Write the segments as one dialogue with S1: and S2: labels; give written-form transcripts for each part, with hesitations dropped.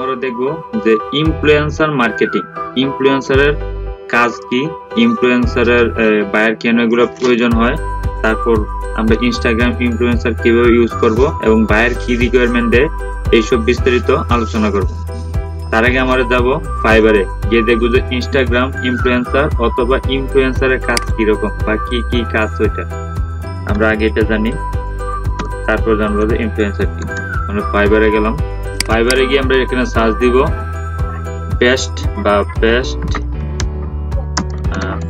S1: আমরা দেখব যে ইনফ্লুয়েন্সার মার্কেটিং, ইনফ্লুয়েন্সারের কাজ কি, ইনফ্লুয়েন্সারের বায়ার কেন এগুলো প্রয়োজন হয়, তারপর আমরা ইনস্টাগ্রাম ইনফ্লুয়েন্সার কিভাবে ইউজ করব এবং বায়ার কি রিকোয়ারমেন্ট দেয়, এইসব বিস্তারিত আলোচনা করব। তার আগে আমরা যাব ফাইবারে, গিয়ে দেখব যে ইনস্টাগ্রাম ইনফ্লুয়েন্সার অথবা ইনফ্লুয়েন্সারের কাজ কিরকম বা কি কি কাজ ওইটা আমরা আগে এটা জানি, তারপর জানবো যে ইনফ্লুয়েন্সার কি। আমরা ফাইবারে গেলাম, ফাইবারে গিয়ে আমরা এখানে সার্চ দিব বেস্ট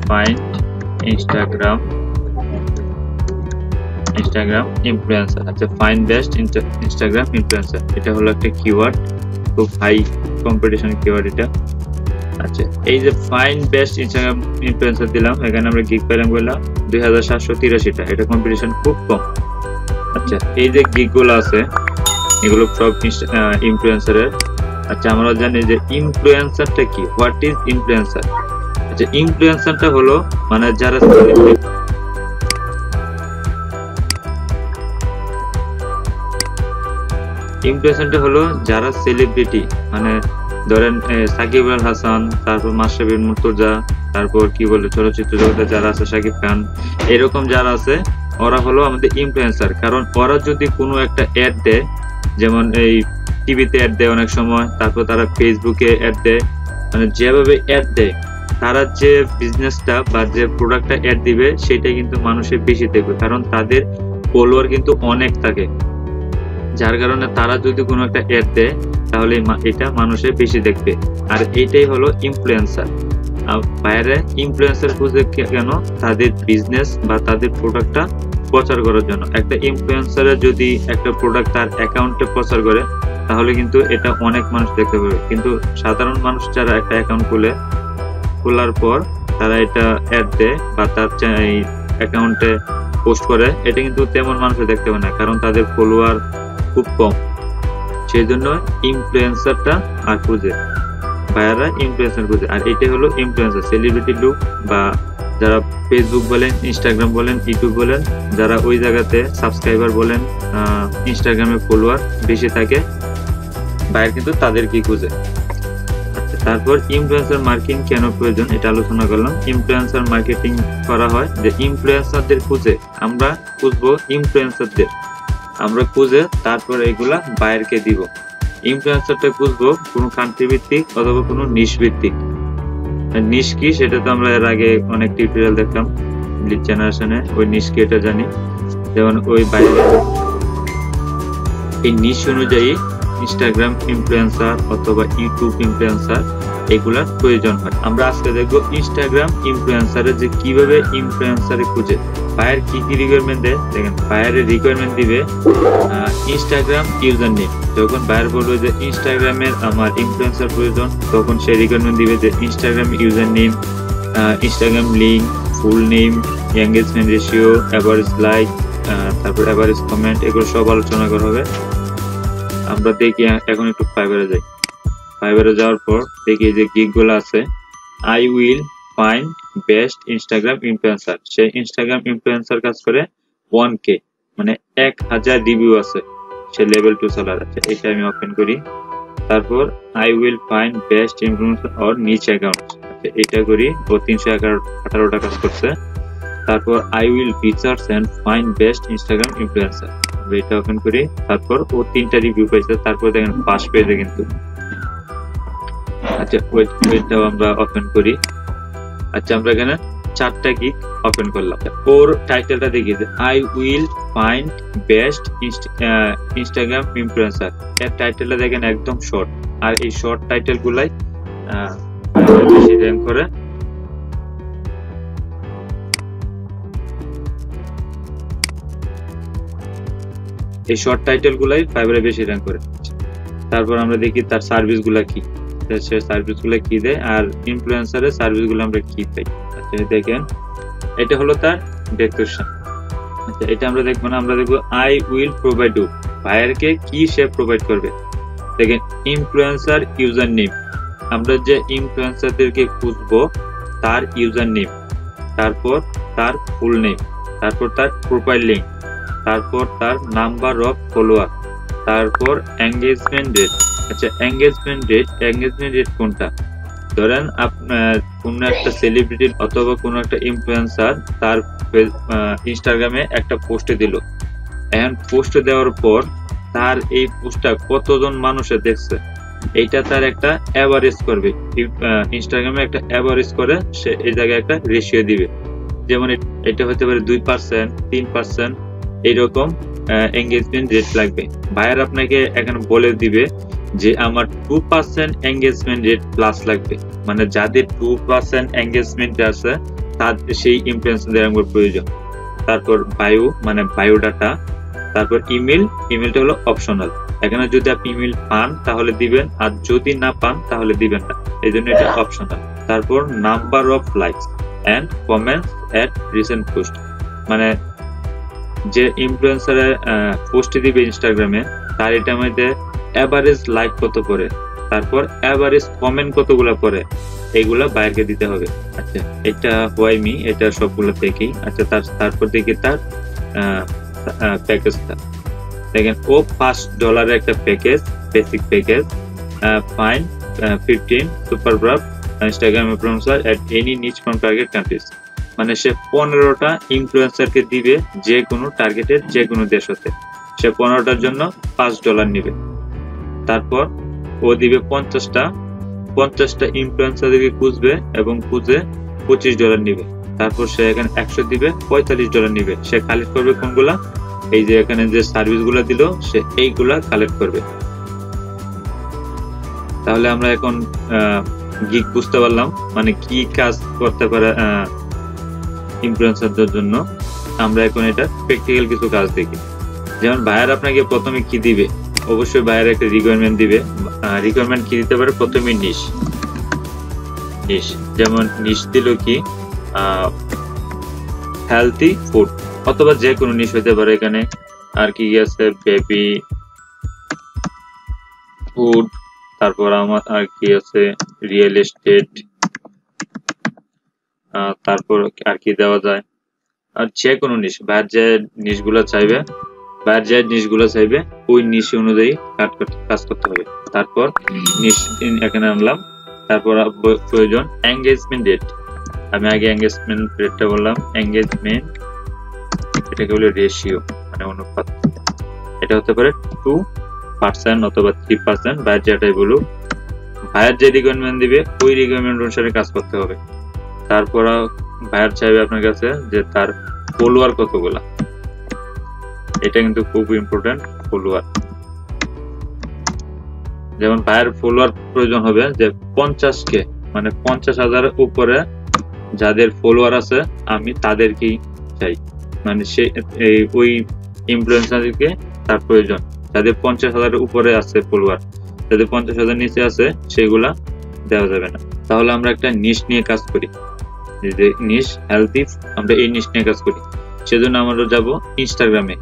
S1: ফাইন্ড ইনস্টাগ্রাম ইনফ্লুয়েন্সার। আচ্ছা, ফাইন্ড বেস্ট ইনস্টাগ্রাম ইনফ্লুয়েন্সার, এটা হলো একটা কিওয়ার্ড, খুব হাই কম্পিটিশন কিওয়ার্ড এটা। আচ্ছা, এই যে ফাইন্ড বেস্ট ইনস্টাগ্রাম ইনফ্লুয়েন্সার দিলাম, এখানে আমরা গিগ পেলাম বললাম 2783টা, এটা কম্পিটিশন খুব কম। আচ্ছা, এই যে গিগ গুলো আছে এগুলো সব ইনফ্লুয়েন্সারের। আচ্ছা, আমরা জানি যে ইনফ্লুয়েন্সারটা কি, হোয়াট ইজ ইনফ্লুয়েন্সার। আচ্ছা, ইনফ্লুয়েন্সারটা হলো মানে যারা ইনফ্লুয়েন্সারটা হলো যারা সেলিব্রিটি, মানে ধরেন সাকিব আল হাসান, তারপর মাশরাফি বিন মুর্তজা, তারপর কি বলে চলচ্চিত্র জগতে যারা আছে শাকিব খান, এরকম যারা আছে ওরা হলো আমাদের ইনফ্লুয়েন্সার। কারণ ওরা যদি কোনো একটা অ্যাড দেয়, যেমন এই টিভিতে অ্যাড দেয় অনেক সময়, তারপর তারা ফেসবুকে অ্যাড দেয়, মানে যেভাবে অ্যাড দেয় তারা যে বিজনেসটা বা যে প্রোডাক্টটা অ্যাড দিবে সেটা কিন্তু মানুষের বেশি দেখবে, কারণ তাদের ফলোয়ার কিন্তু অনেক থাকে, যার কারণে তারা যদি কোনো একটা অ্যাড দেয় তাহলে এটা মানুষের বেশি দেখবে। আর এটাই হলো ইনফ্লুয়েন্সার। বাইরে ইনফ্লুয়েন্সার খুঁজে কেন, তাদের বিজনেস বা তাদের প্রোডাক্টটা প্রচার করার জন্য। একটা ইনফ্লুয়েন্সারের যদি একটা প্রোডাক্ট তার অ্যাকাউন্টে প্রচার করে তাহলে কিন্তু এটা অনেক মানুষ দেখতে পাবে, কিন্তু সাধারণ মানুষ যারা একটা অ্যাকাউন্ট খোলার পর তারা এটা অ্যাড দেয় বা তার অ্যাকাউন্টে পোস্ট করে, এটা কিন্তু তেমন মানুষ দেখতে পাবে না, কারণ তাদের ফলোয়ার খুব কম। সেই জন্য ইনফ্লুয়েন্সারটা আর খুঁজে, বায়াররা ইনফ্লুয়েন্সার খুঁজে। আর এটাই হলো ইনফ্লুয়েন্সার, সেলিব্রিটি লুক বা যারা ফেসবুক বলেন, ইনস্টাগ্রাম বলেন, ইউটিউব বলেন, যারা ওই জায়গাতে সাবস্ক্রাইবার বলেন, ইনস্টাগ্রামে ফলোয়ার বেশি থাকে, বায়ার কিন্তু তাদেরকেই খুঁজে। আচ্ছা, তারপর ইনফ্লুয়েন্সার মার্কেটিং কেন প্রয়োজন এটা আলোচনা করলাম। ইনফ্লুয়েন্সার মার্কেটিং করা হয় যে ইনফ্লুয়েন্সারদের খুঁজে আমরা খুঁজবো, ইনফ্লুয়েন্সারদের আমরা খুঁজে তারপর এগুলা বায়ারকে দিব। ইনফ্লুয়েন্সারটা খুঁজবো কোনো কান্ট্রি ভিত্তিক অথবা কোনো নিশ ভিত্তিক। নিশ কি সেটা তো আমরা এর আগে অনেক টিউটোরিয়াল দেখলাম লিড জেনারেশনে, ওই নিশ কি এটা জানি। যেমন ওই বাইরে এই নিশ অনুযায়ী ইনস্টাগ্রাম ইনফ্লুয়েন্সার অথবা ইউটিউব ইনফ্লুয়েন্সার এগুলার প্রয়োজন হয়। আমরা আজকে দেখবো ইনস্টাগ্রাম ইনফ্লুয়েন্সারে যে কিভাবে ইনফ্লুয়েন্সারে খুঁজে, বায়ার কি কি রিকোয়ারমেন্ট দেয়। দেখেন, বায়ারের রিকোয়ারমেন্ট দিবে ইনস্টাগ্রাম ইউজার নেম। যখন বায়ার বলবে যে ইনস্টাগ্রামের আমার ইনফ্লুয়েন্সার প্রয়োজন, তখন সে রিকোয়ারমেন্ট দিবে যে Instagram user name, Instagram link, full name, engagement ratio, average like, তারপর এভারেজ কমেন্ট, এগুলো সব আলোচনা করা হবে। আমরা দেখি এখন একটু ফাইবারে যাই। ফাইবারে যাওয়ার পর দেখি যে গিগ গুলো আছে, I will find best Instagram influencer. Say Instagram influencer কাজ করে 1K, মানে 1000 রিভিউ আছে, সে লেভেল 2 সেলার আছে। এটা আমি ওপেন করি। তারপর I will find best influencer or niche account, এটা করি। ও 318টা কাজ করছে। তারপর I will research and find best Instagram influencer, এটা ওপেন করি। তারপর ও 3টা রিভিউ পাইছে। তারপর দেখেন ফার্স্ট পেজে কিন্তু। আচ্ছা, ওইটাও আমরা ওপেন করি। আচ্ছা, আমরা এখানে 4টা গিগ ওপেন করলাম। ওর টাইটেলটা দেখি যে I will find best Instagram influencer. এর টাইটেলটা দেখেন একদম শর্ট, আর এই শর্ট টাইটেল গুলাই বেশি র্যাঙ্ক করে। এই শর্ট টাইটেল গুলাই ফাইবারে বেশি র্যাঙ্ক করে। তারপর আমরা দেখি তার সার্ভিস গুলা কি, সে সার্ভিস গুলা কি দেয় আর ইনফ্লুয়েন্সারের সার্ভিস গুলো আমরা কি পাই। আচ্ছা, দেখেন এটা হলো তার ডেসক্রিপশন। আচ্ছা, এটা আমরা দেখবো না, আমরা দেখবো আই উইল প্রোভাইড ইউ, বায়ারকে কি সে প্রোভাইড করবে। দেখেন ইনফ্লুয়েন্সার ইউজার নেম, আমরা যে ইনফ্লুয়েন্সারদেরকে খুঁজবো তার ইউজার নেম, তারপর তার ফুল নেম, তারপর তার প্রোফাইল লিংক, তারপর তার নাম্বার অফ ফলোয়ার, তারপর এঙ্গেজমেন্ট রেট, আচ্ছা, এঙ্গেজমেন্ট রেট কোনটা? ধরেন আপনার কোনো একটা সেলিব্রিটি অথবা কোনো একটা ইনফ্লুয়েন্সার তার ইনস্টাগ্রামে একটা পোস্টে দিল। এখন পোস্টে দেওয়ার পর তার এই পোস্টটা কতজন মানুষে দেখছে, এইটা তার একটা অ্যাভারেজ করবে। ইনস্টাগ্রামে একটা অ্যাভারেজ করে সে এই জায়গায় একটা রেশিও দিবে। যেমন এটা হতে পারে 2%, 3%, এইরকম এঙ্গেজমেন্ট রেট লাগবে। বায়ার আপনাকে এখানে বলে দিবে যে আমার 2% এঙ্গেজমেন্ট রেট প্লাস লাগবে, মানে যাদের 2% এঙ্গেজমেন্ট আছে তাদের সেই ইনফ্লুয়েন্সারদের আমার প্রয়োজন। তারপর বায়ো মানে বায়োডাটা, তারপর ইমেলটা হলো অপশনাল। এখানে যদি আপনি ইমেল পান তাহলে দিবেন, আর যদি না পান তাহলে দিবেন না, এই জন্য এটা অপশনাল। তারপর number of likes and comments at recent post, মানে যে ইনফ্লুয়েন্সার পোস্ট দিবে ইনস্টাগ্রামে তার এটার মধ্যে এভারেজ লাইক কত পড়ে, তারপর এভারেজ কমেন্ট কতগুলো পড়ে, এগুলা বাইরে দিতে হবে। আচ্ছা, এটা হোয়াইমি, এটা সবগুলো দেখি। আচ্ছা, তারপর দেখি তার প্যাকেজটা। দেখেন ও $5 একটা package, basic package, find 15 super brave Instagram influencer at any niche from target countries, মানে সে 15টা ইনফ্লুয়েন্সারকে দিবে যে কোনো টার্গেটের যে কোনো দেশ হতে। সে 15টার জন্য $5 নিবে। তারপর ও দিবে 50টা ইনফ্লুয়েন্সারদেরকে খুঁজবে এবং খুঁজে $25 নিবে। তারপর সে এখানে 100 দিবে, $45 নিবে। সে কালেক্ট করবে কোনগুলা? এই যে এখানে যে সার্ভিস গুলা দিল সে এইগুলা কালেক্ট করবে। তাহলে আমরা এখন গিগ বুঝতে পারলাম মানে কি কাজ করতে পারে ইনফ্লুয়েন্সারদের জন্য। আমরা এখন এটা প্র্যাকটিক্যাল কিছু কাজ দেখি। যেমন বায়ার আপনাকে প্রথমে কি দিবে, অবশ্যই বায়ার একটা রিকোয়ারমেন্ট দিবে। রিকোয়ারমেন্ট কি দিতে পারে? প্রথমে নিশ, যেমন নিশ দিল কি হেলথি ফুড, অথবা যে কোনো নিশ হতে পারে। এখানে আর কি আছে? বেবি ফুড, তারপর আমার আর কি আছে? রিয়েল এস্টেট, তারপর আর কি দেওয়া যায়? আর যে কোনো নিশ, বায়ার যে নিশগুলো চাইবে ওই নিশ অনুযায়ী কাজ করতে হবে। তারপর নিশ এখানে আনলাম। তারপর প্রয়োজন এঙ্গেজমেন্ট রেট। আমি আগে এঙ্গেজমেন্ট রেটটা বললাম। এঙ্গেজমেন্ট এটাকে বলে রেশিও, মানে অনুপাত। এটা হতে পারে 2% অথবা 3%, বায়ার যেটাই বলুক। বায়ার যে রিকোয়ারমেন্ট দিবে ওই রিকোয়ারমেন্ট অনুসারে কাজ করতে হবে। তারপর বায়ার চাইবে আপনার কাছে যে তার ফলোয়ার কতগুলা। এটা কিন্তু খুব ইম্পর্টেন্ট, ফলোয়ার। যেমন বায়ার ফলোয়ার প্রয়োজন হবে যে 50K, মানে 50,000 উপরে যাদের ফলোয়ার আছে আমি তাদেরকেই চাই, মানে সে ওই ইনফ্লুয়েন্সারকে তার প্রয়োজন যাদের 50,000 উপরে আছে ফলোয়ার। যাদের 50,000 নিচে আছে সেগুলা দেওয়া যাবে না। তাহলে আমরা একটা নিশ নিয়ে কাজ করি, যে নিশ হেলথি, আমরা এই নিশ নিয়ে কাজ করি। সেজন্য আমরা যাব ইনস্টাগ্রামে।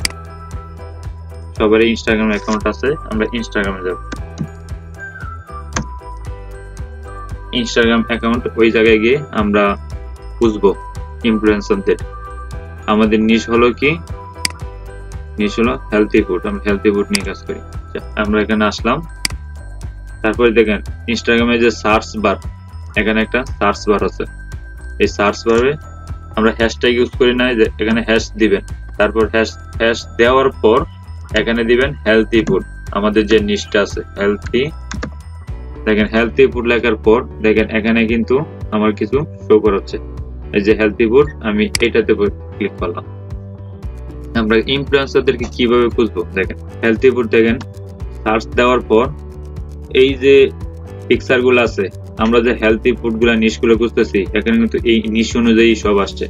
S1: সবারই ইনস্টাগ্রাম অ্যাকাউন্ট আছে, আমরা ইনস্টাগ্রামে যাব। ইনস্টাগ্রাম অ্যাকাউন্ট, ওই জায়গায় গিয়ে আমরা খুঁজবো ইনফ্লুয়েন্সারদের। আমাদের নিশ হলো কি? নিশ হলো হেলথি ফুড। আমরা হেলথি ফুড নিয়ে কাজ করি। আমরা এখানে আসলাম। তারপরে দেখেন ইনস্টাগ্রামে যে সার্চ বার, এখানে একটা সার্চ বার আছে। এই সার্চ বারে আমরা হ্যাশট্যাগ ইউজ করি না, যে এখানে হ্যাশ দিবেন। তারপর হ্যাশ দেওয়ার পর এখানে দিবেন হেলথি ফুড। আমাদের যে নিশটা আছে হেলথি, দেখেন হেলথি ফুড লেখার পর দেখেন এখানে কিন্তু আমার কিছু শো করাচ্ছে। এই যে হেলথি ফুড, আমি এটাতে ক্লিক করলাম। আমরা ইনফ্লুয়েন্সারদেরকে কিভাবে খুঁজবো? দেখেন হেলথি ফুড, দেখেন সার্চ দেওয়ার পর এই যে পিকচার গুলো আছে, আমরা যে হেলথি ফুড গুলা নিশগুলো খুঁজতেছি, এখানে কিন্তু এই নিশ অনুযায়ী সব আসছে।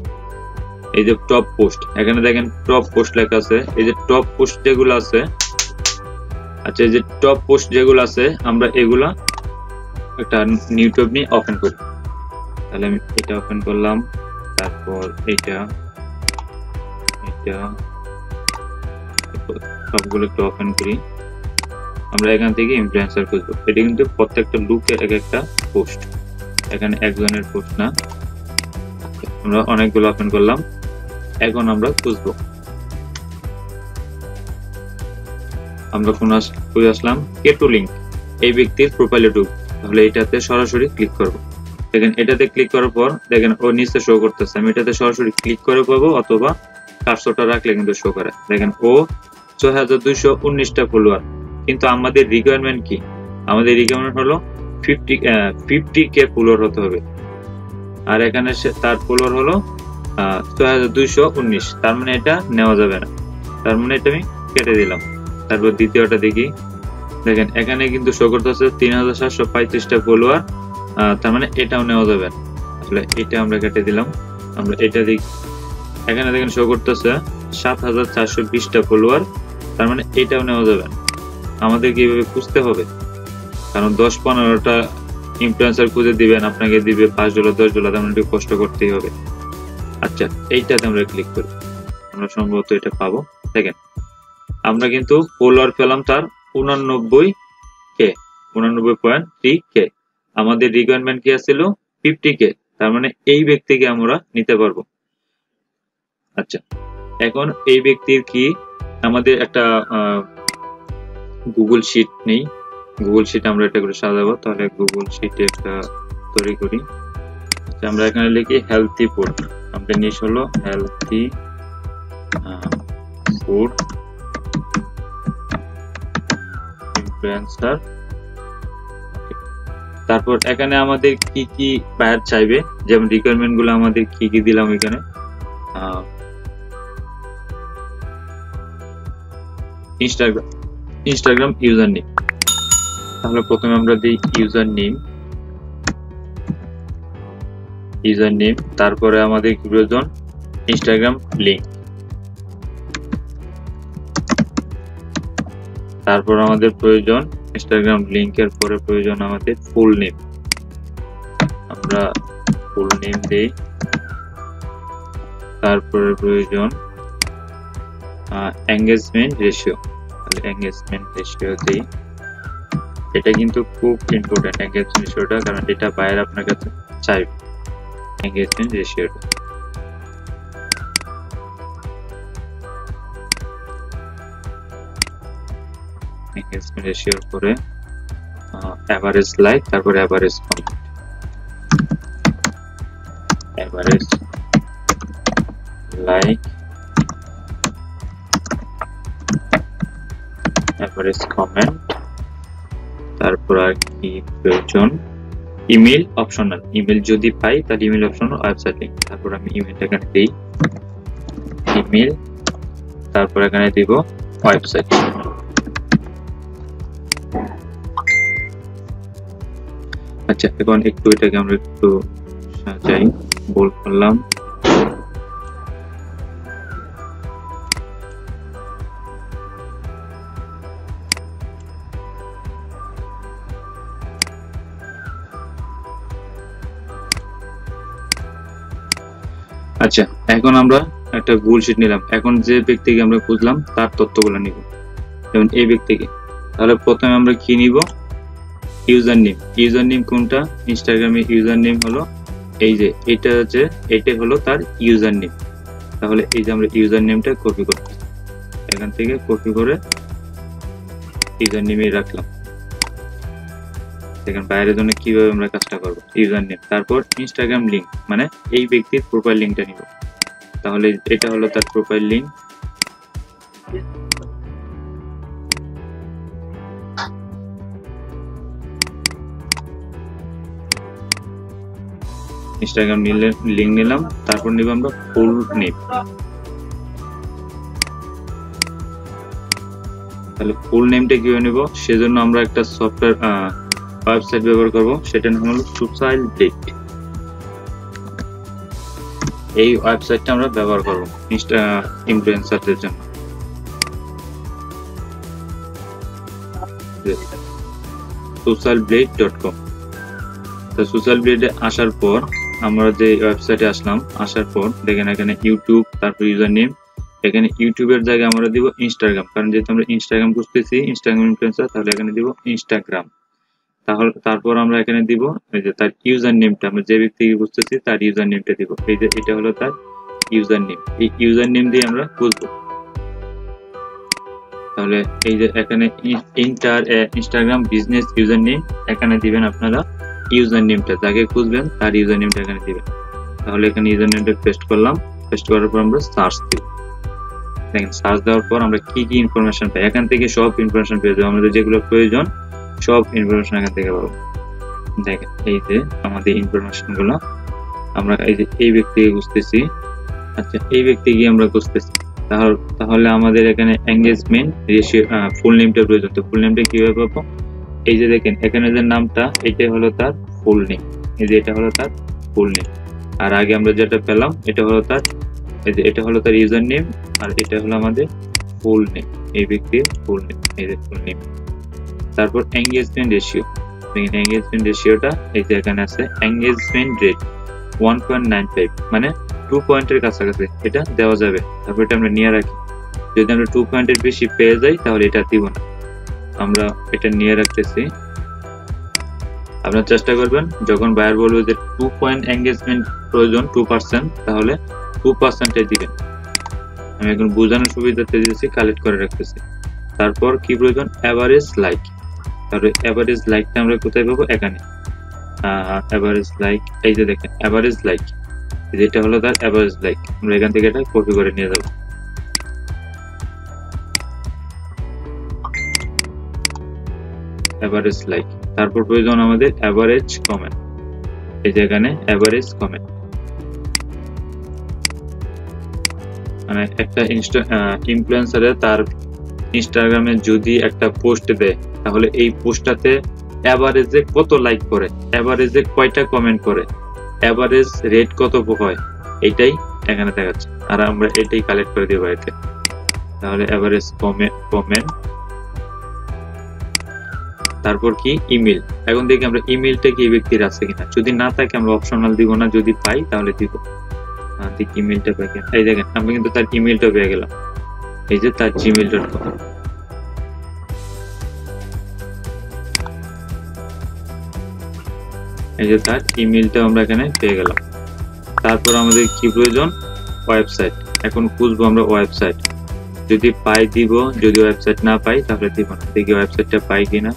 S1: এই যে টপ পোস্ট, এখানে দেখেন টপ পোস্ট লেখা আছে। এই যে টপ পোস্ট যেগুলো আছে, আচ্ছা এই যে টপ পোস্ট যেগুলো আছে, আমরা এগুলা একটা নিউ ট্যাব নিয়ে ওপেন করি। তাহলে আমি এটা ওপেন করলাম। তারপর এটা সবগুলো একটু ওপেন করি। আমরা এখান থেকে ইনফ্লুয়েন্সার খুঁজবো। এটা কিন্তু প্রত্যেকটা লুকের এক একটা পোস্ট, এখানে একজনের পোস্ট না। আমরা অনেকগুলো ওপেন করলাম। এখন আমরা খুঁজবো। আমরা কোন আসলাম? কেটো লিঙ্ক। এই ব্যক্তির প্রোফাইলে ঢুকবো, তাহলে এটাতে সরাসরি ক্লিক করব। দেখেন এটাতে ক্লিক করার পর দেখেন ও নিচে শো করতেছে, আমি এটাতে সরাসরি ক্লিক করে পাবো অথবা কার্সরটা রাখলে কিন্তু শো করে। দেখেন ও ৬২১৯টা ফলোয়ার, কিন্তু আমাদের রিকোয়ারমেন্ট কি? আমাদের রিকোয়ারমেন্ট হলো 50K ফলোয়ার হতে হবে, আর এখানে তার ফলোয়ার হলো ৬২১৯, তার মানে এটা নেওয়া যাবে না, তার মানে এটা আমি কেটে দিলাম। তারপর দ্বিতীয়টা দেখি, দেখেন এখানে কিন্তু শো করতেছে ৩৭৩৫টা ফলোয়ার, তার মানে এটাও নেওয়া যাবে না, আসলে এটা আমরা কেটে দিলাম। আমরা এটা দেখি, এখানে দেখেন শো করতেছে ৭৪২০টা ফলোয়ার, তার মানে এটাও নেওয়া যাবে না। আমাদেরকে এইভাবে খুঁজতে হবে, কারণ ১০-১৫টা ইনফ্লুয়েন্সার খুঁজে দিবেন, আপনাকে দিবে $5 $10, তেমন একটু কষ্ট করতেই হবে। আচ্ছা এইটাতে আমরা ক্লিক করি, আমরা সম্ভবত এটা পাবো। দেখেন আমরা কিন্তু ফলোয়ার পেলাম তার 89.3K। আমাদের রিকোয়ারমেন্ট কি ছিল? 50K, তার মানে এই ব্যক্তিকে আমরা নিতে পারবো। আচ্ছা এখন এই ব্যক্তির কি আমাদের একটা গুগল শিট নেই, গুগল শিট আমরা এটা করে সাজাবো, তাহলে গুগল শিটে একটা তৈরি করি। আচ্ছা আমরা এখানে লিখি হেলথি ফুড, আমাদের নিশ হলো হেলথি ফুড ইনফ্লুয়েন্সার। তারপর এখানে আমাদের কি কি বায়ার চাইবে, যেমন রিকোয়ারমেন্ট গুলো আমাদের কি কি দিলাম এখানে। ইনস্টাগ্রাম ইউজার নেম, তাহলে প্রথমে আমরা দিই ইউজার নেম, তারপরে আমাদের কি প্রয়োজন? ইনস্টাগ্রাম লিংক, তারপর আমাদের প্রয়োজন ইনস্টাগ্রাম লিংকের পরে প্রয়োজন আমাদের ফুল নেম, আমরা ফুল নেম দেই। তারপরে প্রয়োজন এঙ্গেজমেন্ট রেশিও, তাহলে এঙ্গেজমেন্ট রেশিও দেই। এটা কিন্তু খুব ইম্পর্টেন্ট এঙ্গেজমেন্ট রেশিওটা, কারণ এটা বাইরে আপনার কাছে চাইবে এঙ্গেজমেন্ট রেশিওটা। এঙ্গেজমেন্ট রেশিওর পরে এভারেজ লাইক, তারপরে average comment, average like, average comment. তারপর আর কি প্রয়োজন? ইমেল অপশনাল, ইমেল যদি পাই তাহলে ইমেল অপশনাল, ওয়েবসাইট লিংক। তারপর আমি ইমেলটা এখানে দিই ইমেল, তারপর এখানে দিব ওয়েবসাইট। আচ্ছা এখন একটু এটাকে আমরা একটু সাজাই, বোল্ড করলাম। আচ্ছা এখন আমরা একটা গুগল শিট নিলাম, এখন যে ব্যক্তিকে আমরা খুঁজলাম তার তথ্যগুলো নিব, যেমন এই ব্যক্তিকে। তাহলে প্রথমে আমরা কি নিব? ইউজার নেম কোনটা? ইনস্টাগ্রামে ইউজার নেম হলো এই যে এটা, হচ্ছে এটা হলো তার ইউজার নেম। তাহলে এই যে আমরা ইউজার নেমটা কপি করতে, এখান থেকে কপি করে ইউজার নেমে রাখলাম। দেখেন বাইরের জন্য কিভাবে আমরা কাজটা করব, ইউজার নেম, তারপর ইনস্টাগ্রাম লিংক, মানে এই ব্যক্তির প্রোফাইল লিংকটা নিব। তাহলে এটা হলো তার প্রোফাইল লিংক। ইনস্টাগ্রাম লিংক নিলাম, তারপর নিব আমরা ফুল নেম। তাহলে ফুল নেমটা কিভাবে নিব? সেজন্য আমরা একটা সফটওয়্যার ওয়েবসাইট ব্যবহার করব, সেটার নাম হলো সোশ্যাল ব্লেড। এই ওয়েবসাইটটা আমরা ব্যবহার করব ইনফ্লুয়েন্সারদের জন্য। socialblade.com। তো সোশ্যাল ব্লেডে আসার পর আমরা যে ওয়েবসাইটে আসলাম, আসার পর দেখেন এখানে ইউটিউব, তারপর ইউজার নেম। এখানে ইউটিউবের জায়গায় আমরা দিব ইনস্টাগ্রাম, কারণ যেহেতু আমরা ইনস্টাগ্রাম খুঁজতেছি, ইনস্টাগ্রাম ইনফ্লুয়েন্সার, তাহলে এখানে দিব ইনস্টাগ্রাম। তাহলে তারপর আমরা এখানে দিব এই যে তার ইউজার নেমটা, আমরা যে ব্যক্তিকে খুঁজতেছি তার ইউজার নেমটা দিব। এই যে এটা হলো তার ইউজার নেম, এই ইউজার নেম দিয়ে আমরা খুঁজবো। তাহলে এই যে এখানে ইনস্টাগ্রাম বিজনেস ইউজার নেম এখানে দিবেন আপনারা ইউজার নেমটা, যাকে খুঁজবেন তার ইউজার নেমটা এখানে দিবেন। তাহলে এখানে ইউজার নেমটা পেস্ট করলাম, পেস্ট করার পর আমরা সার্চ দিব। দেখেন সার্চ দেওয়ার পর আমরা কি কি ইনফরমেশন পাই, এখান থেকে সব ইনফরমেশন পেয়ে যাবো, আমাদের যেগুলো প্রয়োজন সব ইনফরমেশন এখান থেকে পাবো। দেখেন এই যে আমাদের ইনফরমেশন গুলো আমরা এই যে এই ব্যক্তিকে খুঁজতেছি। আচ্ছা এই ব্যক্তিকে আমরা খুঁজতেছি, তাহলে আমাদের এখানে এঙ্গেজমেন্ট রেশিও ফুল নেমটা প্রয়োজন। তো ফুল নেমটা কিভাবে পাবো, এই যে দেখেন এখানে যে নামটা এটাই হলো তার ফুল নেম, এই যে এটা হলো তার ফুল নেম। আর আগে আমরা যেটা পেলাম এটা হলো তার, এই যে এটা হলো তার ইউজার নেম, আর এটা হলো আমাদের ফুল নেম, এই ব্যক্তির ফুল নেম, এই যে ফুল নেম। তারপর এঙ্গেজমেন্ট রেশিও, দেখেন এঙ্গেজমেন্ট রেশিওটা এই যে এখানে আছে এঙ্গেজমেন্ট রেট 1.95, মানে 2 পয়েন্টের কাছাকাছি এটা দেওয়া যাবে। তারপর এটা আমরা নিয়ে রাখি, যদি আমরা 2 পয়েন্টের বেশি পেয়ে যাই তাহলে এটা দিব না, আমরা এটা নিয়ে রাখতেছি। আপনারা চেষ্টা করবেন যখন বায়ার বলবে যে 2 পয়েন্ট এঙ্গেজমেন্ট প্রয়োজন 2%, তাহলে 2% দিবেন। আমি এখন বোঝানোর সুবিধাতে দিয়েছি, কালেক্ট করে রাখতেছি। তারপর কি প্রয়োজন, এভারেজ লাইক। তাহলে এভারেজ লাইকটা আমরা কোথায় পাবো, এখানে এভারেজ লাইক, এই যে দেখেন এভারেজ লাইক, যেটা হলো তার এভারেজ লাইক। আমরা এখান থেকে এটা কপি করে নিয়ে যাব। এভারেজ লাইক, তারপর প্রয়োজন আমাদের এভারেজ কমেন্ট, এই যে এখানে এভারেজ কমেন্ট, মানে একটা ইনফ্লুয়েন্সারে তার ইনস্টাগ্রামে যদি একটা পোস্ট দেয় তাহলে এই পোস্টটাতে এভারেজে কত লাইক করে, এভারেজে কয়টা কমেন্ট করে, এভারেজ রেট কত হয়, এটাই এখানে দেখাচ্ছে। আর আমরা এটাই কালেক্ট করে দিব এতে। তাহলে এভারেজ কমেন্ট, তারপর কি ইমেল। এখন দেখি আমরা ইমেলটা কি ব্যক্তির আছে কিনা, যদি না থাকে আমরা অপশনাল দিব না, যদি পাই তাহলে দিব। দেখি ইমেলটা পাই কিনা, এই দেখেন আমরা কিন্তু তার ইমেলটা পেয়ে গেলাম, এই যে তার gmail.com। এই যে তার ইমেলটা আমরা এখানে পেয়ে গেলাম। তারপর আমাদের কি প্রয়োজন, ওয়েবসাইট। এখন খুঁজবো আমরা ওয়েবসাইট, যদি পাই দিব, যদি ওয়েবসাইট না পাই তাহলে দিব না। দেখি ওয়েবসাইটটা পাই কিনা।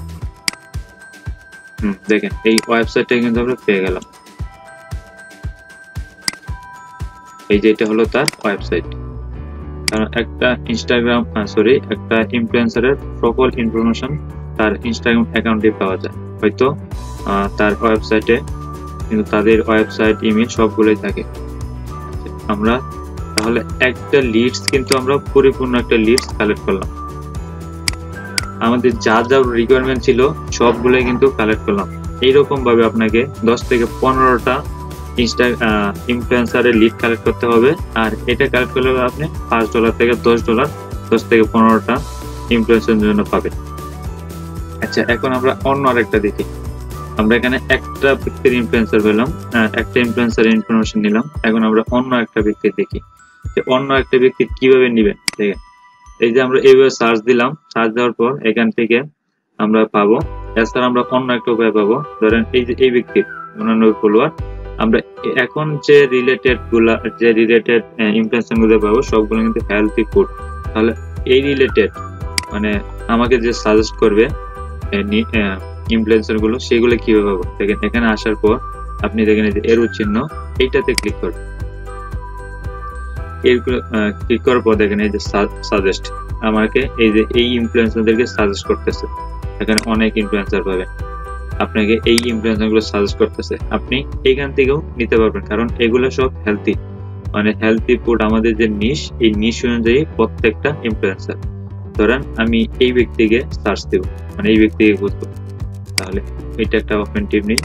S1: দেখেন এই ওয়েবসাইটটা কিন্তু আমরা পেয়ে গেলাম, এই যে এটা হলো তার ওয়েবসাইট। কারণ একটা একটা ইনফ্লুয়েন্সারের সকল ইনফরমেশন তার ইনস্টাগ্রাম অ্যাকাউন্টে পাওয়া যায়, হয়তো তার ওয়েবসাইটে, কিন্তু তাদের ওয়েবসাইট ইমেল সবগুলোই থাকে। আমরা তাহলে একটা লিডস কিন্তু আমরা পরিপূর্ণ একটা লিডস কালেক্ট করলাম, আমাদের যা যা রিকোয়ারমেন্ট ছিল সবগুলোই কিন্তু কালেক্ট করলাম। এইরকম ভাবে আপনাকে 10 থেকে 15টা ইনফ্লুয়েন্সারের লিড কালেক্ট করতে হবে, আর এটা কালেক্ট করলে আপনি $5 থেকে $10, 10 থেকে 15টা ইনফ্লুয়েন্সারের জন্য পাবেন। আচ্ছা এখন আমরা অন্য আরেকটা দেখি। আমরা এখানে একটা ব্যক্তির ইনফ্লুয়েন্সার পেলাম, একটা ইনফ্লুয়েন্সারের ইনফরমেশন নিলাম। এখন আমরা অন্য একটা ব্যক্তির দেখি যে অন্য একটা ব্যক্তি কিভাবে নেবেন। দেখেন এই যে আমরা এইভাবে সার্চ দিলাম, সার্চ দেওয়ার পর এখান থেকে আমরা পাবো। এছাড়া আমরা অন্য একটা উপায় পাবো, ধরেন এই যে এই ব্যক্তির 99 ফলোয়ার, আমরা এখন যে রিলেটেড ইনফ্লুয়েন্সার গুলো পাবো সবগুলো কিন্তু হেলথি ফুড। তাহলে এই রিলেটেড মানে আমাকে যে সাজেস্ট করবে ইনফ্লুয়েন্সার গুলো, সেগুলো কিভাবে পাবো। দেখেন এখানে আসার পর আপনি দেখেন এই যে এরো চিহ্ন, এইটাতে ক্লিক করবেন। ক্লিক করার পর দেখেন এই যে সাজেস্ট, আমাকে এই যে এই ইনফ্লুয়েন্সারদেরকে সাজেস্ট করতেছে। এখানে অনেক ইনফ্লুয়েন্সার পাবেন, আপনাকে এই ইনফ্লুয়েন্সার গুলো সাজেস্ট করতেছে। আপনি এখান থেকেও নিতে পারবেন, কারণ এগুলো সব হেলথি, মানে হেলথি ফুড। আমাদের যে নিশ, এই নিশ অনুযায়ী প্রত্যেকটা ইনফ্লুয়েন্সার। ধরেন আমি এই ব্যক্তিকে সার্চ দেব, মানে এই ব্যক্তিকে খুঁজবো, তাহলে এটা একটা ওপেন টিপ নিই।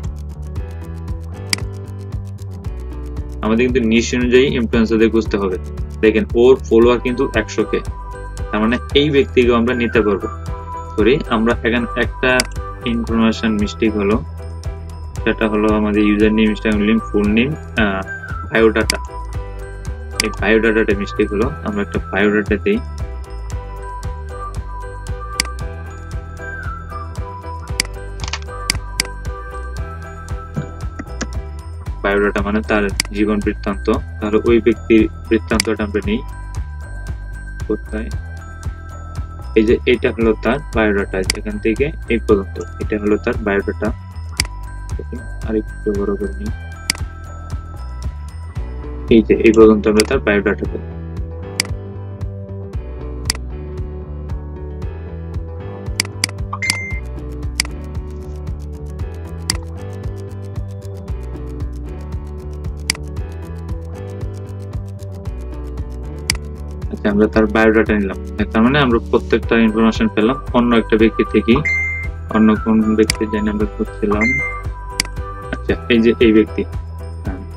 S1: আমাদের কিন্তু নিশ অনুযায়ী ইনফ্লুয়েন্সারদের খুঁজতে হবে। দেখেন ওর ফলোয়ার কিন্তু 100K, তার মানে এই ব্যক্তিকেও আমরা নিতে পারবো। সরি, আমরা এখানে একটা ইনফরমেশন মিস্টেক হলো, সেটা হলো আমাদের user name, Instagram link, full name, biodata. এই বায়োডাটাটা মিস্টেক হলো, আমরা একটা বায়োডাটা দেই। বায়োডাটা মানে তার জীবন বৃত্তান্ত। তাহলে ওই ব্যক্তির বৃত্তান্তটা আমরা নেই, কোথায় এই যে এটা হলো তার বায়োডাটা, এখান থেকে এই পর্যন্ত এটা হলো তার বায়োডাটা। আরেকটু বড় করে নিই, এই যে এই পর্যন্ত আমরা তার বায়োডাটা পাই। আমরা তার বায়োডাটা নিলাম, তার মানে আমরা প্রত্যেকটা ইনফরমেশন পেলাম অন্য একটা ব্যক্তি থেকে। অন্য কোন ব্যক্তি জানি আমরা খুঁজছিলাম, আচ্ছা এই যে এই ব্যক্তি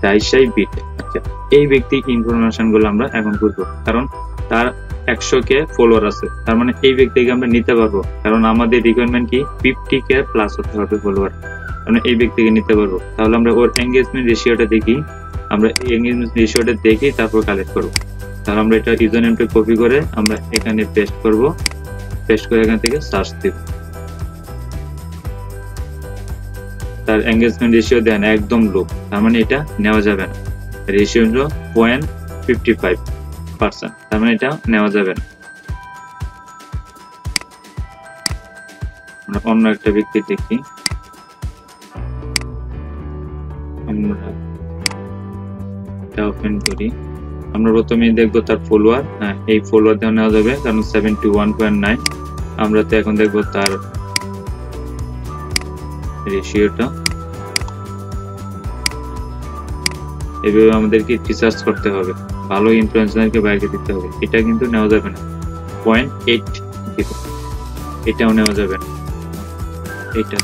S1: জাইশাই বিট। আচ্ছা এই ব্যক্তি ইনফরমেশন গুলো আমরা এখন খুঁজবো, কারণ তার 100k ফলোয়ার আছে, তার মানে এই ব্যক্তিকে আমরা নিতে পারবো, কারণ আমাদের রিকোয়ারমেন্ট কি 50k প্লাস হতে হবে ফলোয়ার, মানে এই ব্যক্তিকে নিতে পারবো। তাহলে আমরা ওর এঙ্গেজমেন্ট রেশিওটা দেখি, আমরা এঙ্গেজমেন্ট রেশিওটা দেখি তারপর কালেক্ট করবো। তাহলে আমরা এটা ইউজার নেমটা কপি করে আমরা এখানে পেস্ট করব, পেস্ট করে এখান থেকে সার্চ দিব। তার এঙ্গেজমেন্ট রেশিও দেন একদম লো, তার মানে এটা নেওয়া যাবে না। রেশিও হলো 0.55%, তার মানে এটা নেওয়া যাবে না। আমরা অন্য একটা ব্যক্তি দেখি, আমরা এটা ওপেন করি। আমরা প্রথমে দেখবো তার ফলোয়ার, হ্যাঁ এই ফলোয়ার দেওয়া নেওয়া যাবে, কারণ 71.9। আমরা তো এখন দেখবো তার রেশিওটা। এভাবে আমাদেরকে রিসার্চ করতে হবে, ভালো ইনফ্লুয়েন্সারকে বাইরে দিতে হবে। এটা কিন্তু নেওয়া যাবে না 0.80, এটাও নেওয়া যাবে না। এটা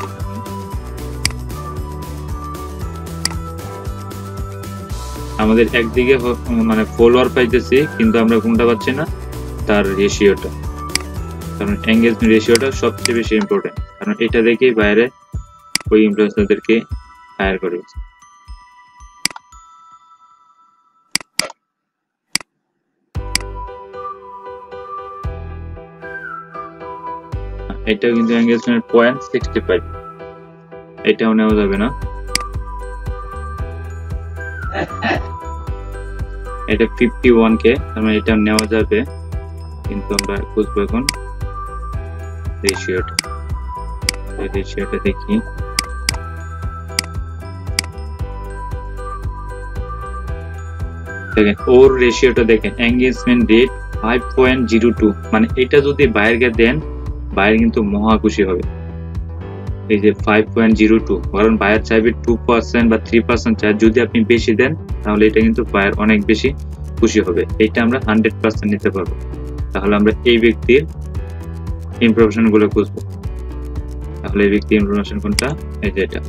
S1: আমাদের একদিকে মানে ফলোয়ার পাইতেছি, কিন্তু আমরা কোনটা পাচ্ছি না, তার রেশিওটা। কারণ এঙ্গেজমেন্ট রেশিওটা সবচেয়ে বেশি ইম্পর্টেন্ট, কারণ এটা দেখেই বাইরে ওই ইনফ্লুয়েন্সারদেরকে হায়ার করে। এটাও কিন্তু এঙ্গেজমেন্ট 0.65, এটাও নেওয়া যাবে না। এটা 51k, মানে এটা নেওয়া যাবে, কিন্তু আমরা খুঁজবো এখন রেশিওটা। রেশিওটা দেখি, দেখেন ওর রেশিওটা দেখেন, এঙ্গেজমেন্ট রেট 5.02, মানে এটা যদি বাইরে দেন বাইরে কিন্তু মহা খুশি হবে। এই যে 5.02, কারণ বায়ার চাইবে 2% বা 3% চাই, যদি আপনি বেশি দেন তাহলে এটা কিন্তু বায়ার অনেক বেশি খুশি হবে। এটা আমরা 100% নিতে পারবো। তাহলে আমরা এই ব্যক্তির ইনফরমেশন গুলো খুঁজবো। তাহলে এই ব্যক্তির ইনফরমেশন কোনটা, এই যে এটা।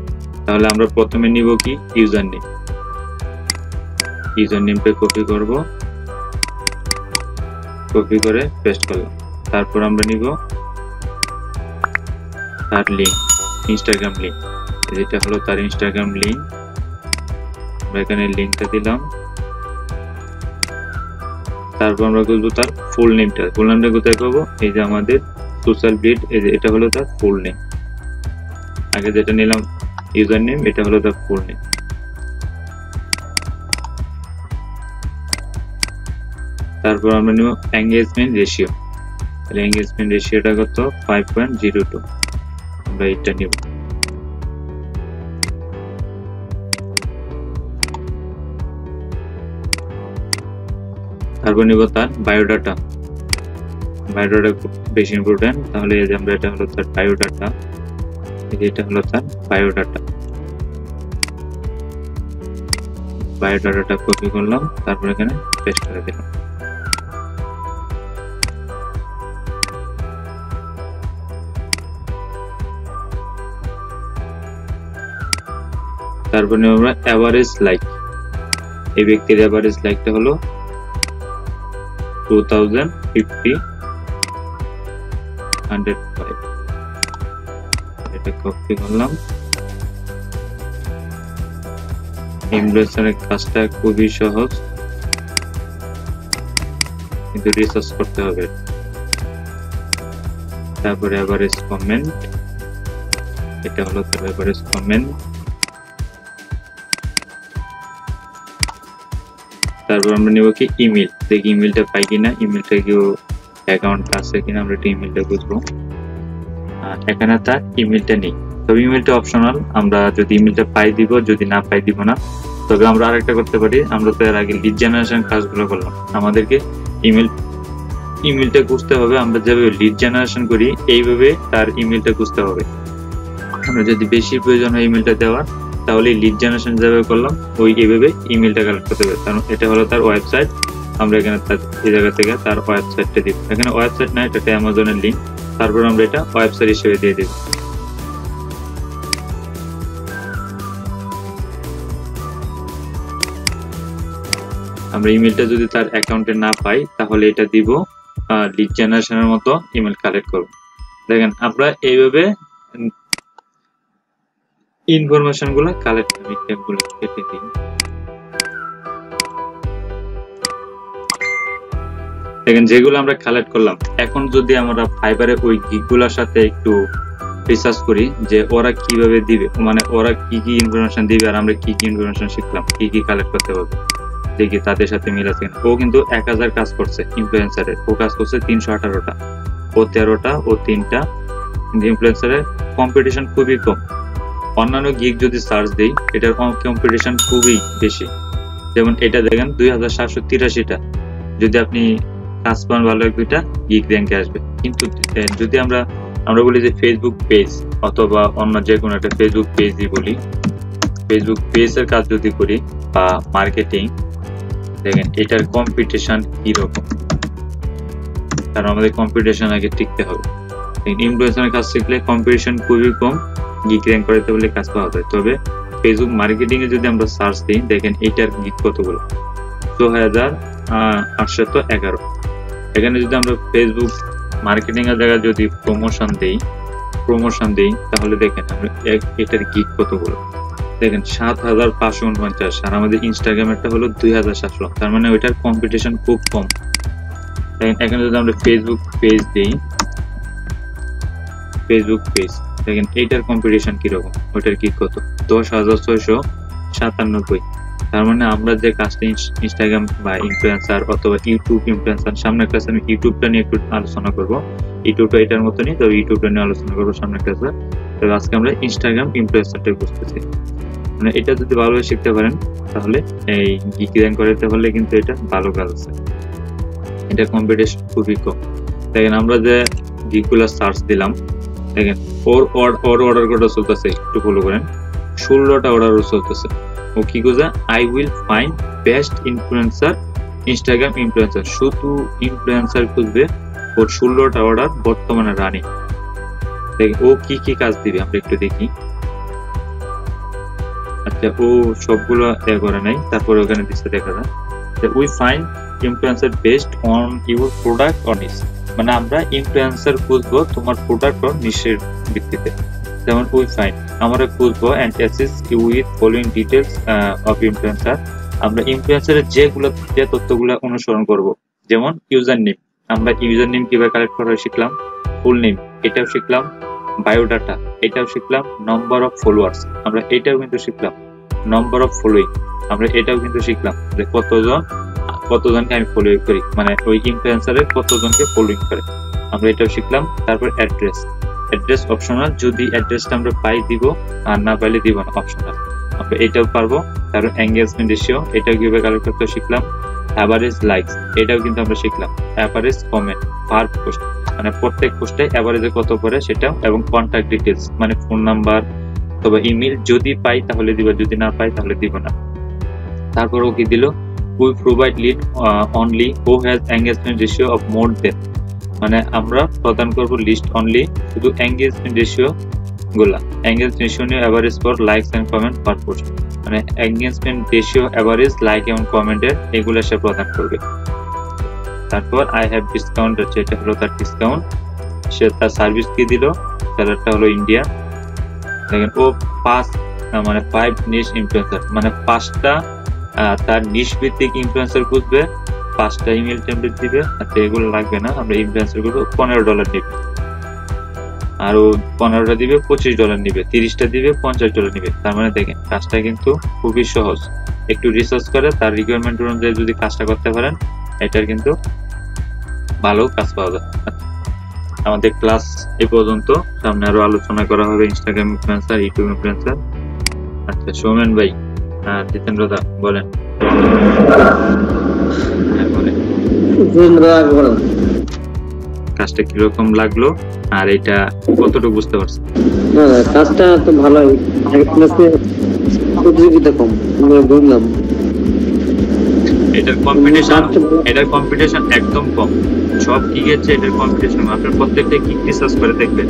S1: তাহলে আমরা প্রথমে নিব কি ইউজার নেম, ইউজার নেমটা কপি করব, কপি করে পেস্ট করলাম। তারপর আমরা নিব তার লিঙ্ক, ইনস্টাগ্রাম লিঙ্ক, যেটা হলো তার ইনস্টাগ্রাম লিঙ্ক। আমরা এখানে লিঙ্কটা দিলাম। তারপর আমরা খুঁজবো তার ফুল নেমটা। ফুল নেমটা কোথায় পাবো, এই যে আমাদের সোশ্যাল বিট, এই যে এটা হলো তার ফুল নেম। আগে যেটা নিলাম ইউজার নেম, এটা হলো তার ফুল নেম। তারপর আমরা নিব এঙ্গেজমেন্ট রেশিও, তাহলে এঙ্গেজমেন্ট রেশিওটা কত 5.02, আমরা এটা নিব। তারপর নিব তার বায়োডাটা। বায়োডাটা খুব বেশি ইম্পর্টেন্ট, তাহলে এই যে আমরা এটা হলো তার বায়োডাটা, এটা হলো তার বায়োডাটা। বায়োডাটাটা কপি করলাম, তারপর এখানে পেস্ট করে দিলাম। তারপর নিব আমরা এভারেজ লাইক। এই ব্যক্তির এভারেজ লাইকটা হলো 2050, 105। এটা কপি করলাম। ইনফ্লুয়েন্সারের কাজটা খুবই সহজ, কিন্তু রিসার্চ করতে হবে। তারপরে এভারেজ কমেন্ট, এটা হলো তার এভারেজ কমেন্ট। তারপর আমরা নিব কি ইমেল, দেখি ইমেলটা পাই কিনা, ইমেলটা কেউ অ্যাকাউন্ট আছে কিনা আমরা ইমেলটা বুঝবো। এখানে তার ইমেলটা নেই, তবে ইমেলটা অপশনাল, আমরা যদি ইমেলটা পাই দিব, যদি না পাই দিব না। তবে আমরা আরেকটা করতে পারি, আমরা তো এর আগে লিড জেনারেশন কাজগুলো করলাম, আমাদেরকে ইমেলটা খুঁজতে হবে। আমরা যেভাবে লিড জেনারেশন করি এইভাবে তার ইমেলটা খুঁজতে হবে। আমরা যদি বেশি প্রয়োজন হয় ইমেলটা দেওয়ার, তাহলে লিড জেনারেশন যেভাবে করলাম ওই এইভাবে ইমেলটা কালেক্ট করতে হবে। কারণ এটা হলো তার ওয়েবসাইট, আমরা এখানে তার এই জায়গা থেকে তার ওয়েবসাইটটা দিব। এখানে ওয়েবসাইট না, এটা অ্যামাজনের লিঙ্ক, তারপর আমরা এটা ওয়েবসাইট হিসেবে দিয়ে দেব। আমরা ইমেলটা যদি তার অ্যাকাউন্টে না পাই তাহলে এটা দিব লিড জেনারেশনের মতো ইমেল কালেক্ট করব। দেখেন আমরা এইভাবে ইনফরমেশন গুলো কালেক্ট করি। ট্যাবগুলো কেটে দিই। দেখেন যেগুলো আমরা কালেক্ট করলাম, এখন যদি আমরা ফাইবারে ওই গিগগুলোর সাথে একটু রিসার্চ করি যে ওরা কিভাবে দিবে, মানে ওরা কি কি ইনফরমেশন দিবে আর আমরা কি কি ইনফরমেশন শিখলাম, কি কি কালেক্ট করতে হবে, দেখি তাদের সাথে মিল আছে কিনা। ও কিন্তু 1000 কাজ করছে ইনফ্লুয়েন্সারের, ও কাজ করছে 318টা, ও 13টা, ও 3টা। ইনফ্লুয়েন্সারের কম্পিটিশন খুবই কম। অন্যান্য গিগ যদি সার্চ দেই, এটার কম্পিটিশন খুবই বেশি। যেমন এটা দেখেন 2783টা, যদি আপনি কাজ পান ভালো এক দুইটা গিগ র্যাঙ্কে আসবে। কিন্তু যদি আমরা বলি যে ফেসবুক পেজ অথবা অন্য যে কোনো একটা ফেসবুক পেজই বলি, ফেসবুক পেজের কাজ যদি করি বা মার্কেটিং, দেখেন এটার কম্পিটিশন কিরকম, কারণ আমাদের কম্পিটিশন আগে টিকতে হবে। ইনফ্লুয়েন্সারের কাজ শিখলে কম্পিটিশন খুবই কম, গিগ র্যাঙ্ক করতে বলে কাজ পাওয়া যায়। তবে ফেসবুক মার্কেটিং এ যদি আমরা সার্চ দিই, দেখেন এটার গিগ কতগুলো, 6811। এখানে যদি আমরা ফেসবুক মার্কেটিং এর জায়গায় যদি প্রমোশন দেই তাহলে দেখেন আমরা এটার গিগ কতগুলো, দেখেন 7549। আর আমাদের ইনস্টাগ্রামেরটা হলো 2700, তার মানে ওইটার কম্পিটিশন খুব কম। দেখেন এখানে যদি আমরা ফেসবুক পেজ দিই, দেখেন এইটার কম্পিটিশন কিরকম, ওইটার গিগ কত, 10,697। তার মানে আমরা যে কাজটা ইনস্টাগ্রাম বা ইনফ্লুয়েন্সার অথবা ইউটিউব ইনফ্লুয়েন্সার, সামনের ক্লাসে আমি ইউটিউবটা নিয়ে একটু আলোচনা করবো। ইউটিউবটা এটার মতনই, তবে ইউটিউবটা নিয়ে আলোচনা করবো সামনের ক্লাসে। তবে আজকে আমরা ইনস্টাগ্রাম ইনফ্লুয়েন্সারটাই বুঝতেছি। মানে এটা যদি ভালোভাবে শিখতে পারেন তাহলে এই গিগ র্যাঙ্ক করতে পারলে কিন্তু এটা ভালো কাজ আছে। এটা কম্পিটিশন খুবই কম। দেখেন আমরা যে গিগগুলো সার্চ দিলাম, দেখেন ওর অর্ডার কটা চলতেছে, একটু ফলো করেন, 16টা অর্ডারও চলতেছে। ও কি করছে, I will find best influencer Instagram influencer, শুধু ইনফ্লুয়েন্সার খুঁজবে। ওর 16টা অর্ডার বর্তমানে রানিং। দেখেন ও কি কি কাজ দিবে আমরা একটু দেখি। আচ্ছা, ও সবগুলো এ করে নাই, তারপরে ওখানে দিচ্ছে দেখা যায় we find influencer best on your product or niche, মানে আমরা ইনফ্লুয়েন্সার খুঁজবো তোমার প্রোডাক্ট অর নিশের ভিত্তিতে। যেমন উই ফাইন্ড আমরা খুঁজবো and assist you with following details of influencer, আমরা ইনফ্লুয়েন্সারের যে তথ্যগুলো অনুসরণ করব। যেমন ইউজার নেম, আমরা ইউজার নেম কিভাবে কালেক্ট করা শিখলাম, ফুল নেম এটাও শিখলাম, বায়োডাটা এটাও শিখলাম, নম্বর অফ ফলোয়ার্স আমরা এটাও কিন্তু শিখলাম, নম্বর অফ ফলোইং আমরা এটাও কিন্তু শিখলাম, যে কতজনকে আমি ফলো করি, মানে ওই ইনফ্লুয়েন্সারের কতজনকে ফলোইং করে আমরা এটাও শিখলাম। তারপর অ্যাড্রেস অপশনাল, যদি অ্যাড্রেসটা আমরা পাই দিব, আর না পাইলে দিব না, অপশনাল আমরা এটাও পারবো। তারপর এঙ্গেজমেন্ট রেশিও এটাও কিভাবে কালেক্ট করতে শিখলাম। অ্যাভারেজ লাইকস এটাও কিন্তু আমরা শিখলাম। অ্যাভারেজ কমেন্ট পার পোস্ট, মানে প্রত্যেক পোস্টে অ্যাভারেজে কত করে সেটাও, এবং কন্ট্যাক্ট ডিটেলস মানে ফোন নাম্বার অথবা ইমেল, যদি পাই তাহলে দিব, যদি না পাই তাহলে দিব না। তারপর ও কি দিল, we provide lead only who has engagement ratio of more than, মানে আমরা প্রদান করব লিস্ট অনলি শুধু এঙ্গেজমেন্ট রেশিও গুলা, এঙ্গেজমেন্ট রেশিও নিয়ে average for likes and comment per post, মানে এঙ্গেজমেন্ট রেশিও অ্যাভারেজ লাইক এবং কমেন্টের এগুলো সে প্রদান করবে। তারপর আই হ্যাভ ডিসকাউন্ট হচ্ছে, এটা হলো তার ডিসকাউন্ট, সে তার সার্ভিস কি দিল, স্যালারটা হলো ইন্ডিয়া। দেখেন ও 5 নিশ ইনফ্লুয়েন্সার, মানে 5টা তার নিশ ভিত্তিক ইনফ্লুয়েন্সার খুঁজবে, 5টা ইমেল টেমপ্লেট দিবে। আচ্ছা এগুলো লাগবে না, আমরা ইনফ্লুয়েন্সার গুলো $15 নিবে, আর ও 15টা দিবে $25 নিবে, 30টা দিবে $50 নিবে। তার মানে দেখেন কাজটা কিন্তু খুবই সহজ, একটু রিসার্চ করে তার রিকোয়ারমেন্ট অনুযায়ী যদি কাজটা করতে পারেন, এটার কিন্তু ভালো কাজ পাওয়া যায়। আমাদের ক্লাস এ পর্যন্ত, সামনে আরো আলোচনা করা হবে ইনস্টাগ্রাম ইনফ্লুয়েন্সার, ইউটিউব ইনফ্লুয়েন্সার। আচ্ছা সৌমেন ভাই, জিতেন্দ্র দা বলেন। কাজটা কিরকম লাগলো আর এটা কতটুকু বুঝতে পারছেন?
S2: কাজটা তো ভালোই, প্রতিযোগিতা কম বুঝলাম।
S1: এটার কম্পিটিশন একদম কম। সব গিগের চেয়ে এটার কম্পিটিশন, আপনার প্রত্যেকটা গিগ রিসার্চ করে দেখবেন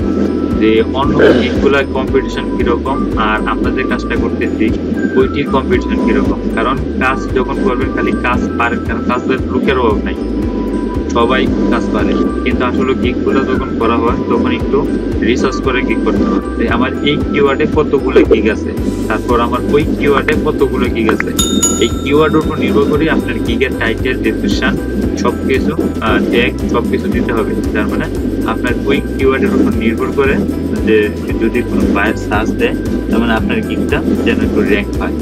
S1: যে অন্য গিগগুলোর কম্পিটিশন কিরকম আর আমরা যে কাজটা করতেছি ওইটির কম্পিটিশন কিরকম। কারণ কাজ যখন করবেন খালি কাজ পারেন, কারণ কাজের লোকের অভাব নাই, সবাই কাজ পারে, কিন্তু আসলে গিগগুলো যখন করা হয় তখন একটু রিসার্চ করে গিগ করতে হয়। আমার এই কিওয়ার্ডে কতগুলো গিগ আছে, তারপর আমার ওই কিওয়ার্ডে কতগুলো গিগ আছে, এই কিওয়ার্ডের উপর নির্ভর করে আপনার গিগের টাইটেল, ডেসক্রিপশন সবকিছু, ট্যাগ সবকিছু দিতে হবে। তার মানে আপনার ওই কিওয়ার্ডের উপর নির্ভর করে যে যদি কোনো বায়ার সার্চ দেয় তার মানে আপনার গিগটা যেন একটু র্যাঙ্ক পায়।